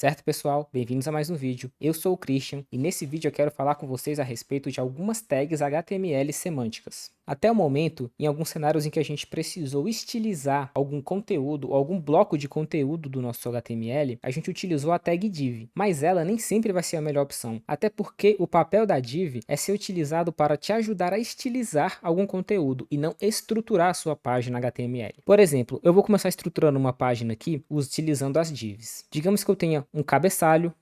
Certo, pessoal? Bem-vindos a mais um vídeo. Eu sou o Christian e nesse vídeo eu quero falar com vocês a respeito de algumas tags HTML semânticas. Até o momento, em alguns cenários em que a gente precisou estilizar algum conteúdo ou algum bloco de conteúdo do nosso HTML, a gente utilizou a tag div, mas ela nem sempre vai ser a melhor opção, até porque o papel da div é ser utilizado para te ajudar a estilizar algum conteúdo e não estruturar a sua página HTML. Por exemplo, eu vou começar estruturando uma página aqui utilizando as divs. Digamos que eu tenha um cabeçalho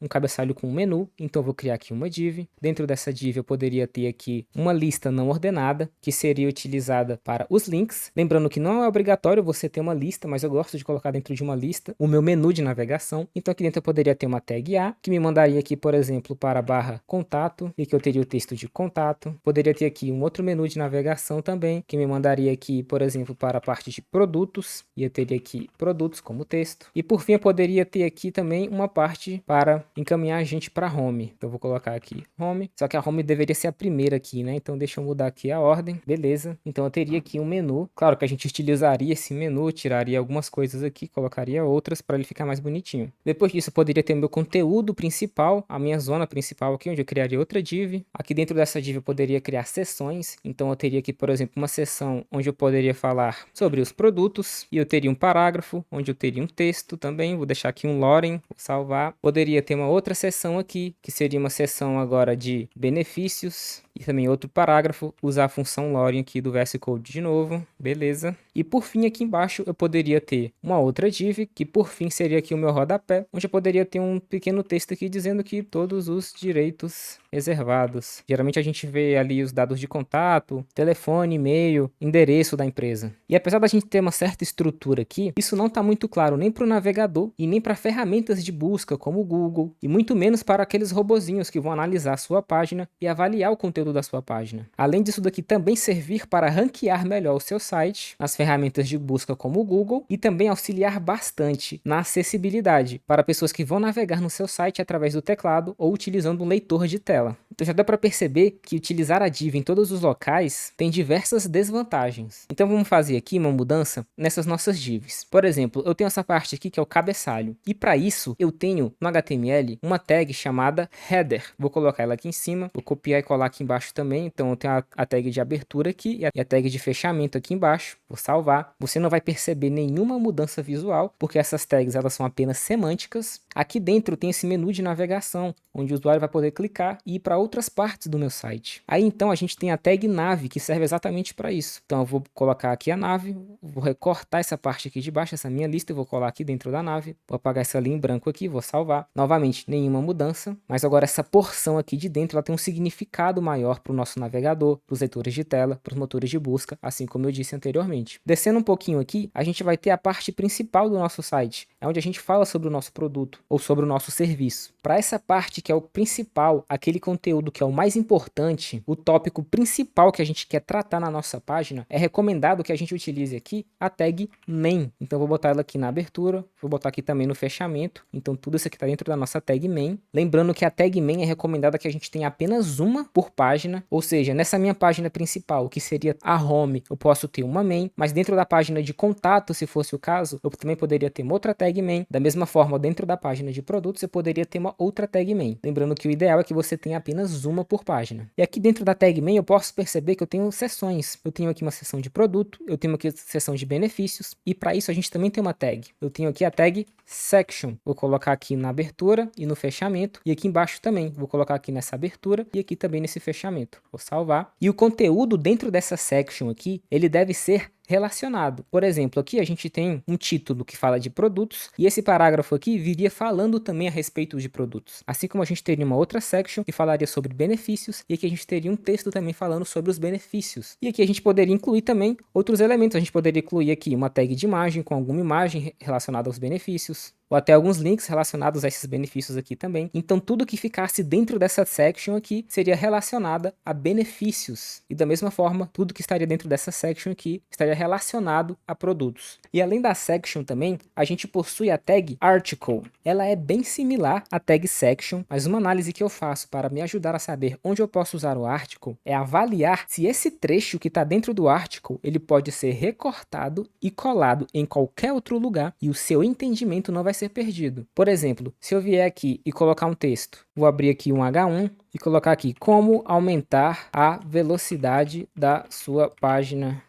com um menu, então eu vou criar aqui uma div. Dentro dessa div eu poderia ter aqui uma lista não ordenada, que seria utilizada para os links. Lembrando que não é obrigatório você ter uma lista, mas eu gosto de colocar dentro de uma lista o meu menu de navegação. Então aqui dentro eu poderia ter uma tag A, que me mandaria aqui, por exemplo, para a barra contato, e que eu teria o texto de contato. Poderia ter aqui um outro menu de navegação também, que me mandaria aqui, por exemplo, para a parte de produtos, e eu teria aqui produtos como texto. E por fim eu poderia ter aqui também uma parte para encaminhar a gente para home. Então eu vou colocar aqui home, só que a home deveria ser a primeira aqui, né? Então deixa eu mudar aqui a ordem, beleza. Então eu teria aqui um menu, claro que a gente utilizaria esse menu, tiraria algumas coisas aqui, colocaria outras para ele ficar mais bonitinho. Depois disso eu poderia ter o meu conteúdo principal, a minha zona principal aqui, onde eu criaria outra div. Aqui dentro dessa div eu poderia criar seções, então eu teria aqui, por exemplo, uma seção onde eu poderia falar sobre os produtos, e eu teria um parágrafo, onde eu teria um texto também, vou deixar aqui um lorem, vou salvar. Poderia ter uma outra seção aqui, que seria uma seção agora de benefícios, e também outro parágrafo, usar a função lorem aqui do VS Code de novo, beleza. E por fim aqui embaixo eu poderia ter uma outra div, que por fim seria aqui o meu rodapé, onde eu poderia ter um pequeno texto aqui dizendo que todos os direitos reservados. Geralmente a gente vê ali os dados de contato, telefone, e-mail, endereço da empresa. E apesar da gente ter uma certa estrutura aqui, isso não está muito claro nem para o navegador e nem para ferramentas de busca como o Google, e muito menos para aqueles robozinhos que vão analisar a sua página e avaliar o conteúdo da sua página. Além disso daqui também servir para ranquear melhor o seu site nas ferramentas de busca como o Google e também auxiliar bastante na acessibilidade para pessoas que vão navegar no seu site através do teclado ou utilizando um leitor de tela. Então já dá para perceber que utilizar a div em todos os locais tem diversas desvantagens. Então vamos fazer aqui uma mudança nessas nossas divs. Por exemplo, eu tenho essa parte aqui que é o cabeçalho. E para isso eu tenho no HTML uma tag chamada header. Vou colocar ela aqui em cima, vou copiar e colar aqui embaixo também. Então eu tenho a tag de abertura aqui e a tag de fechamento aqui embaixo. Vou salvar. Você não vai perceber nenhuma mudança visual, porque essas tags elas são apenas semânticas. Aqui dentro tem esse menu de navegação, onde o usuário vai poder clicar e ir para outras partes do meu site. Aí então a gente tem a tag nave, que serve exatamente para isso. Então eu vou colocar aqui a nave, vou recortar essa parte aqui de baixo, essa minha lista, eu vou colar aqui dentro da nave, vou apagar essa linha em branco aqui, vou salvar. Novamente, nenhuma mudança, mas agora essa porção aqui de dentro, ela tem um significado maior para o nosso navegador, para os leitores de tela, para os motores de busca, assim como eu disse anteriormente. Descendo um pouquinho aqui, a gente vai ter a parte principal do nosso site, é onde a gente fala sobre o nosso produto ou sobre o nosso serviço. Para essa parte que é o principal, aquele conteúdo que é o mais importante, o tópico principal que a gente quer tratar na nossa página, é recomendado que a gente utilize aqui a tag main. Então eu vou botar ela aqui na abertura, vou botar aqui também no fechamento. Então tudo isso aqui está dentro da nossa tag main. Lembrando que a tag main é recomendada que a gente tenha apenas uma por página, ou seja, nessa minha página principal, que seria a home, eu posso ter uma main, mas dentro da página de contato, se fosse o caso, eu também poderia ter uma outra tag main. Da mesma forma, dentro da página de produtos, eu poderia ter uma outra tag main. Lembrando que o ideal é que você tenha apenas uma por página. E aqui dentro da tag main eu posso perceber que eu tenho seções. Eu tenho aqui uma seção de produto, eu tenho aqui a seção de benefícios, e para isso a gente também tem uma tag. Eu tenho aqui a tag section. Vou colocar aqui na abertura e no fechamento, e aqui embaixo também. Vou colocar aqui nessa abertura e aqui também nesse fechamento. Vou salvar. E o conteúdo dentro dessa section aqui, ele deve ser relacionado. Por exemplo, aqui a gente tem um título que fala de produtos e esse parágrafo aqui viria falando também a respeito de produtos. Assim como a gente teria uma outra section que falaria sobre benefícios e aqui a gente teria um texto também falando sobre os benefícios. E aqui a gente poderia incluir também outros elementos. A gente poderia incluir aqui uma tag de imagem com alguma imagem relacionada aos benefícios, ou até alguns links relacionados a esses benefícios aqui também. Então tudo que ficasse dentro dessa section aqui seria relacionada a benefícios. E da mesma forma, tudo que estaria dentro dessa section aqui estaria relacionado a produtos. E além da section também, a gente possui a tag article. Ela é bem similar à tag section, mas uma análise que eu faço para me ajudar a saber onde eu posso usar o article é avaliar se esse trecho que está dentro do article, ele pode ser recortado e colado em qualquer outro lugar e o seu entendimento não vai ser perdido. Por exemplo, se eu vier aqui e colocar um texto, vou abrir aqui um H1 e colocar aqui como aumentar a velocidade da sua página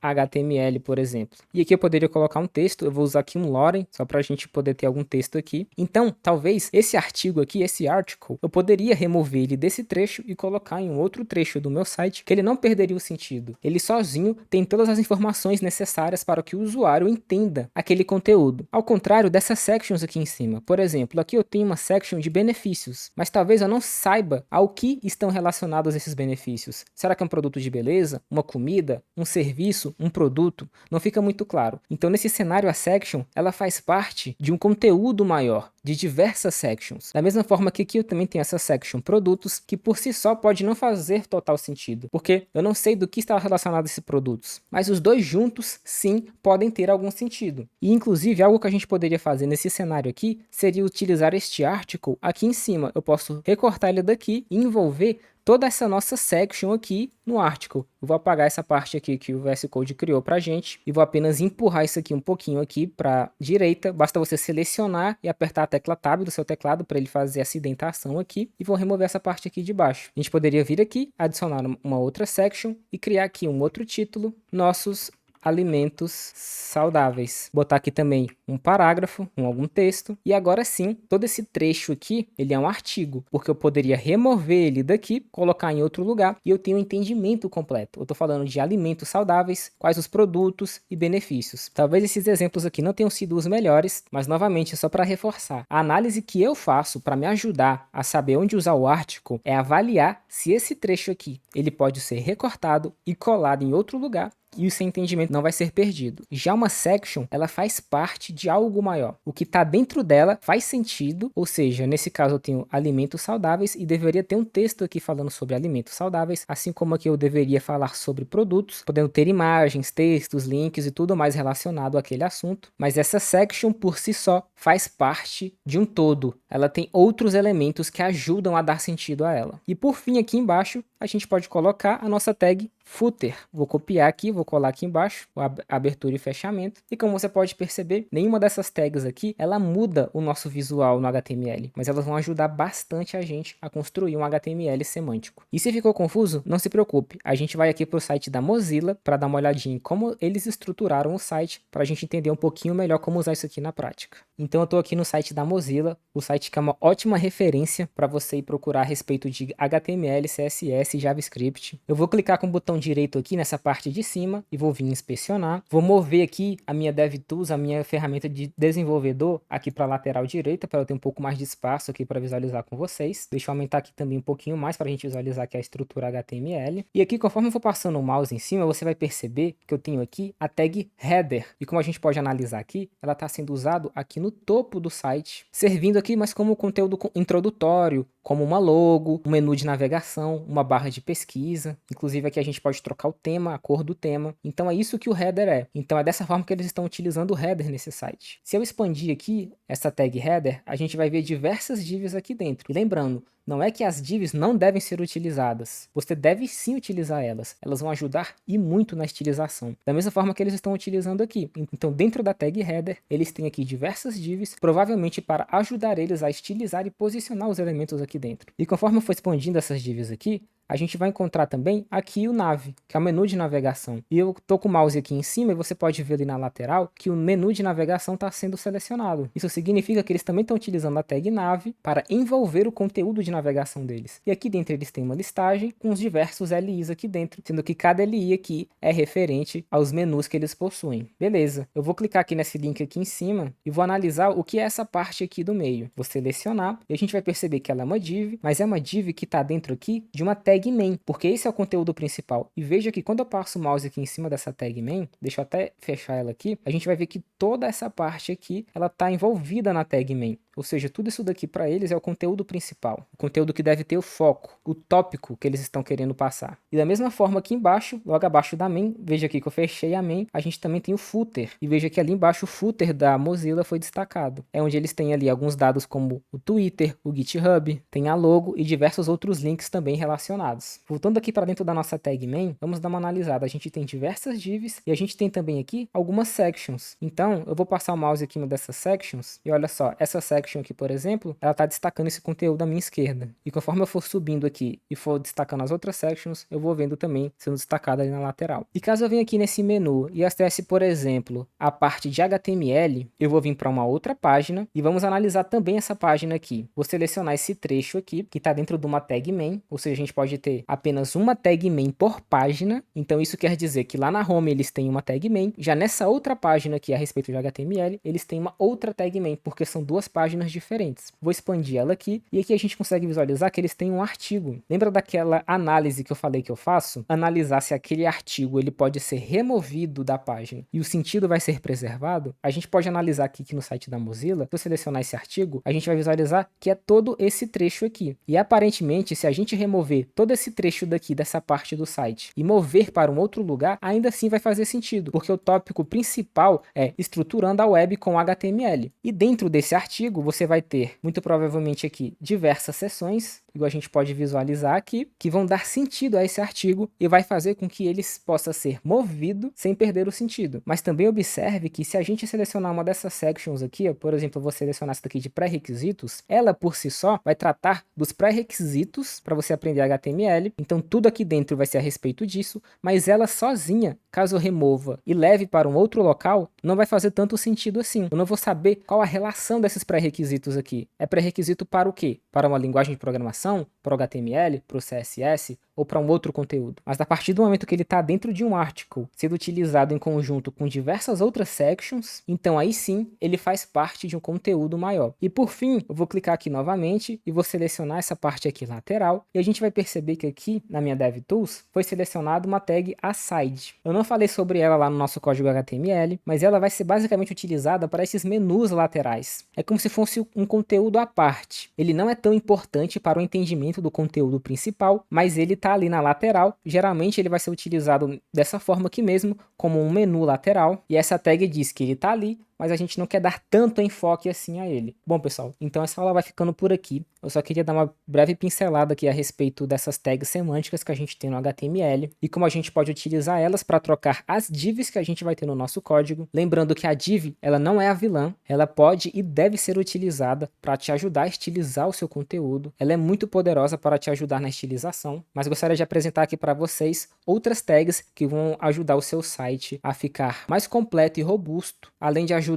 HTML, por exemplo. E aqui eu poderia colocar um texto, eu vou usar aqui um Loren, só para a gente poder ter algum texto aqui. Então, talvez esse artigo aqui, esse article, eu poderia remover ele desse trecho e colocar em um outro trecho do meu site, que ele não perderia o sentido. Ele sozinho tem todas as informações necessárias para que o usuário entenda aquele conteúdo. Ao contrário dessas sections aqui em cima. Por exemplo, aqui eu tenho uma section de benefícios, mas talvez eu não saiba ao que estão relacionados esses benefícios. Será que é um produto de beleza? Uma comida? Um serviço? Um produto? Não fica muito claro. Então, nesse cenário, a section, ela faz parte de um conteúdo maior, de diversas sections. Da mesma forma que aqui eu também tenho essa section produtos, que por si só pode não fazer total sentido, porque eu não sei do que está relacionado a esses produtos. Mas os dois juntos, sim, podem ter algum sentido. E, inclusive, algo que a gente poderia fazer nesse cenário aqui, seria utilizar este article aqui em cima. Eu posso recortar ele daqui e envolver toda essa nossa section aqui no article. Eu vou apagar essa parte aqui que o VS Code criou pra gente e vou apenas empurrar isso aqui um pouquinho aqui para direita. Basta você selecionar e apertar a tecla Tab do seu teclado para ele fazer essa indentação aqui e vou remover essa parte aqui de baixo. A gente poderia vir aqui, adicionar uma outra section e criar aqui um outro título, nossos alimentos saudáveis. Botar aqui também um parágrafo com algum texto. E agora sim, todo esse trecho aqui, ele é um artigo, porque eu poderia remover ele daqui, colocar em outro lugar e eu tenho um entendimento completo. Eu estou falando de alimentos saudáveis, quais os produtos e benefícios. Talvez esses exemplos aqui não tenham sido os melhores, mas novamente, só para reforçar, a análise que eu faço para me ajudar a saber onde usar o article é avaliar se esse trecho aqui, ele pode ser recortado e colado em outro lugar e o seu entendimento não vai ser perdido. Já uma section, ela faz parte de algo maior. O que está dentro dela faz sentido, ou seja, nesse caso eu tenho alimentos saudáveis e deveria ter um texto aqui falando sobre alimentos saudáveis, assim como aqui eu deveria falar sobre produtos, podendo ter imagens, textos, links e tudo mais relacionado àquele assunto. Mas essa section por si só faz parte de um todo. Ela tem outros elementos que ajudam a dar sentido a ela. E por fim, aqui embaixo, a gente pode colocar a nossa tag footer. Vou copiar aqui, vou colar aqui embaixo, abertura e fechamento. E como você pode perceber, nenhuma dessas tags aqui, ela muda o nosso visual no HTML, mas elas vão ajudar bastante a gente a construir um HTML semântico. E se ficou confuso, não se preocupe, a gente vai aqui para o site da Mozilla para dar uma olhadinha em como eles estruturaram o site, para a gente entender um pouquinho melhor como usar isso aqui na prática. Então eu estou aqui no site da Mozilla, o site que é uma ótima referência para você ir procurar a respeito de HTML, CSS e JavaScript. Eu vou clicar com o botão direito aqui nessa parte de cima e vou vir inspecionar. Vou mover aqui a minha DevTools, a minha ferramenta de desenvolvedor aqui para a lateral direita, para eu ter um pouco mais de espaço aqui para visualizar com vocês. Deixa eu aumentar aqui também um pouquinho mais para a gente visualizar aqui a estrutura HTML. E aqui, conforme eu for passando o mouse em cima, você vai perceber que eu tenho aqui a tag header. E como a gente pode analisar aqui, ela está sendo usada aqui no topo do site, servindo aqui mais como conteúdo introdutório, como uma logo, um menu de navegação, uma barra de pesquisa. Inclusive aqui a gente pode trocar o tema, a cor do tema. Então é isso que o header é. Então é dessa forma que eles estão utilizando o header nesse site. Se eu expandir aqui essa tag header, a gente vai ver diversas divs aqui dentro. E lembrando, não é que as divs não devem ser utilizadas. Você deve sim utilizar elas. Elas vão ajudar e muito na estilização. Da mesma forma que eles estão utilizando aqui. Então dentro da tag header, eles têm aqui diversas divs, provavelmente para ajudar eles a estilizar e posicionar os elementos aqui dentro. E conforme eu for expandindo essas divs aqui, a gente vai encontrar também aqui o Nav, que é o menu de navegação. E eu tô com o mouse aqui em cima e você pode ver ali na lateral que o menu de navegação está sendo selecionado. Isso significa que eles também estão utilizando a tag Nav para envolver o conteúdo de navegação deles. E aqui dentro eles têm uma listagem com os diversos LIs aqui dentro, sendo que cada LI aqui é referente aos menus que eles possuem. Beleza, eu vou clicar aqui nesse link aqui em cima e vou analisar o que é essa parte aqui do meio. Vou selecionar e a gente vai perceber que ela é uma div, mas é uma div que está dentro aqui de uma tag main, porque esse é o conteúdo principal. E veja que quando eu passo o mouse aqui em cima dessa tag main, deixa eu até fechar ela aqui, a gente vai ver que toda essa parte aqui, ela está envolvida na tag main. Ou seja, tudo isso daqui para eles é o conteúdo principal, o conteúdo que deve ter o foco, o tópico que eles estão querendo passar. E da mesma forma aqui embaixo, logo abaixo da main, veja aqui que eu fechei a main, a gente também tem o footer. E veja que ali embaixo o footer da Mozilla foi destacado. É onde eles têm ali alguns dados como o Twitter, o GitHub, tem a logo e diversos outros links também relacionados. Voltando aqui para dentro da nossa tag main, vamos dar uma analisada. A gente tem diversas divs e a gente tem também aqui algumas sections. Então, eu vou passar o mouse aqui em uma dessas sections e olha só, essa section aqui, por exemplo, ela está destacando esse conteúdo à minha esquerda. E conforme eu for subindo aqui e for destacando as outras sections, eu vou vendo também sendo destacado ali na lateral. E caso eu venha aqui nesse menu e acesse, por exemplo, a parte de HTML, eu vou vir para uma outra página e vamos analisar também essa página aqui. Vou selecionar esse trecho aqui, que está dentro de uma tag main, ou seja, a gente pode ter apenas uma tag main por página. Então isso quer dizer que lá na home eles têm uma tag main, já nessa outra página aqui a respeito de HTML, eles têm uma outra tag main, porque são duas páginas diferentes. Vou expandir ela aqui e aqui a gente consegue visualizar que eles têm um artigo. Lembra daquela análise que eu falei que eu faço? Analisar se aquele artigo ele pode ser removido da página e o sentido vai ser preservado? A gente pode analisar aqui que no site da Mozilla, se eu selecionar esse artigo, a gente vai visualizar que é todo esse trecho aqui. E aparentemente, se a gente remover todo esse trecho daqui, dessa parte do site, e mover para um outro lugar, ainda assim vai fazer sentido, porque o tópico principal é estruturando a web com HTML. E dentro desse artigo, você vai ter, muito provavelmente aqui, diversas seções, igual a gente pode visualizar aqui, que vão dar sentido a esse artigo e vai fazer com que ele possa ser movido sem perder o sentido. Mas também observe que se a gente selecionar uma dessas sections aqui, ó, por exemplo, eu vou selecionar essa daqui de pré-requisitos, ela por si só vai tratar dos pré-requisitos para você aprender HTML, então tudo aqui dentro vai ser a respeito disso, mas ela sozinha, caso eu remova e leve para um outro local, não vai fazer tanto sentido assim. Eu não vou saber qual a relação desses pré-requisitos aqui. É pré-requisito para o quê? Para uma linguagem de programação? Para o HTML? Para o CSS? Ou para um outro conteúdo? Mas a partir do momento que ele está dentro de um article, sendo utilizado em conjunto com diversas outras sections, então aí sim ele faz parte de um conteúdo maior. E por fim, eu vou clicar aqui novamente e vou selecionar essa parte aqui lateral e a gente vai perceber que aqui na minha DevTools foi selecionada uma tag aside. Eu não falei sobre ela lá no nosso código HTML, mas ela vai ser basicamente utilizada para esses menus laterais. É como se fosse um conteúdo à parte. Ele não é tão importante para o entendimento do conteúdo principal, mas ele está ali na lateral. Geralmente ele vai ser utilizado dessa forma aqui mesmo, como um menu lateral. E essa tag diz que ele está ali, mas a gente não quer dar tanto enfoque assim a ele. Bom, pessoal, então essa aula vai ficando por aqui. Eu só queria dar uma breve pincelada aqui a respeito dessas tags semânticas que a gente tem no HTML e como a gente pode utilizar elas para trocar as divs que a gente vai ter no nosso código. Lembrando que a div, ela não é a vilã, ela pode e deve ser utilizada para te ajudar a estilizar o seu conteúdo. Ela é muito poderosa para te ajudar na estilização, mas gostaria de apresentar aqui para vocês outras tags que vão ajudar o seu site a ficar mais completo e robusto, além de ajudar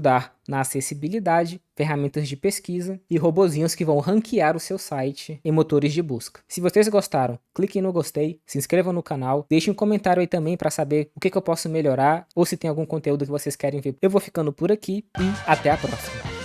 na acessibilidade, ferramentas de pesquisa e robozinhos que vão ranquear o seu site em motores de busca. Se vocês gostaram, cliquem no gostei, se inscrevam no canal, deixem um comentário aí também para saber o que eu posso melhorar ou se tem algum conteúdo que vocês querem ver. Eu vou ficando por aqui e até a próxima.